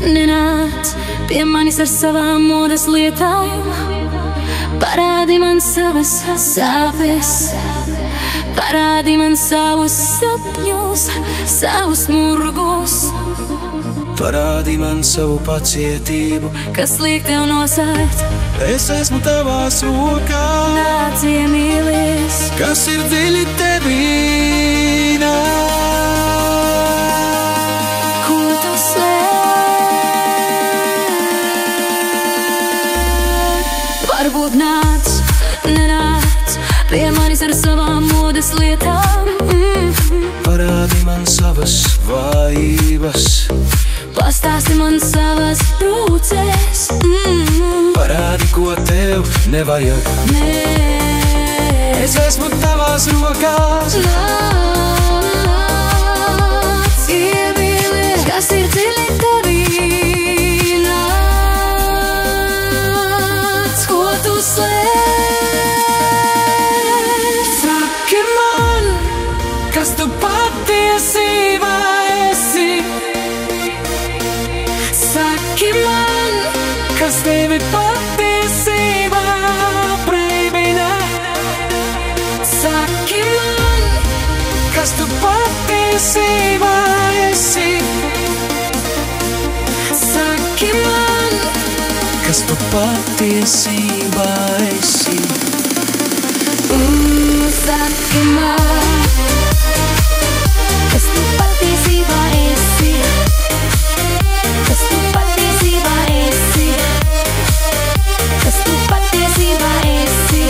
nenāc pie manis ar savām modes lietām. Parādi man savas sāpes, parādi man savus sapņus, savus murgus. Parādi man savu pacietību, kas liek tev nosākt. Es esmu tavās rokās. Nāc iemīlies, kas ir dziļi tevī. Ko tu slēp? Varbūt nāc, nenāc pie manis ar savām modes lietām. Parādi man savas vājības, pastāsti man savas brūces. Parādi, ko tev nevajag. Nē, es esmu tavās rokās. Nāc iemīlies, kas ir dziļi tevī. Nāc, ko tu slēp? Saki man, kas tu patiesībā esi. Saki man, kas tevi patiesībā breivina. Saki man, kas tu patiesībā esi. Saki man, kas tu patiesībā esi. Saki man, kas tu patiesībā esi. Kas tu patiesībā esi. Kas tu patiesībā esi.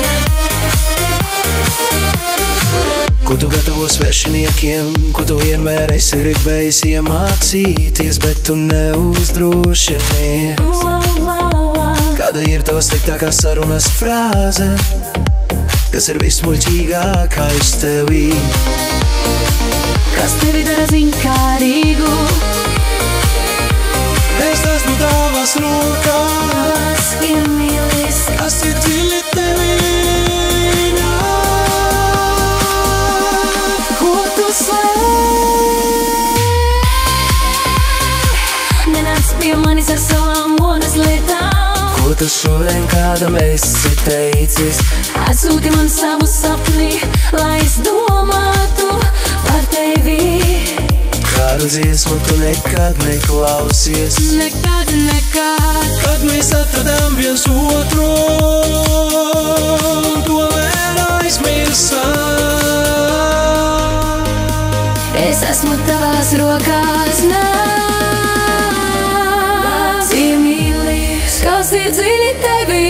Ko tu gatavo svešiniekiem, ko tu vienmēr esi gribējis iemācīties, bet tu neuzdrošinies. Kāda ir tava sliktākā sarunas frāze, kas ir vismuļķīgākais tevī? Kas tevi dara ziņkārīgu? Es esmu tavās rokās. Iemīlies, Kas ir dziļi tevī? ko tu slēp? Nenāc pie manis ar savām modes lietām. Ko tu šodien kādam esi teicis? Atsūti man savu sapni, lai es domātu par tevi. Kādu dziesmu tu nekad neklausies? Nekad, nekad. Kad mēs atradām viens otru, to vēl aizmirsām. Es esmu tavās rokās. Nāc iemīlies, kas ir dziļi tevī.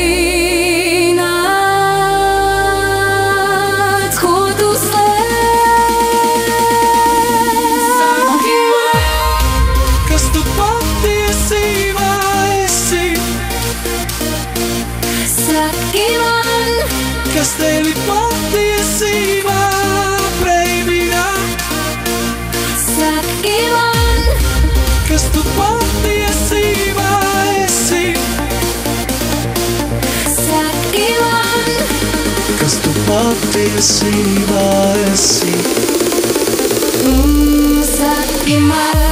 Nāc, ko tu slēp? Saki man, kas tu patiesībā esi. Saki man, Kas tevi patiesībā breivina. saki man, Kas tu patiesībā esi. saki man. Kas tu patiesībā esi. Saki man.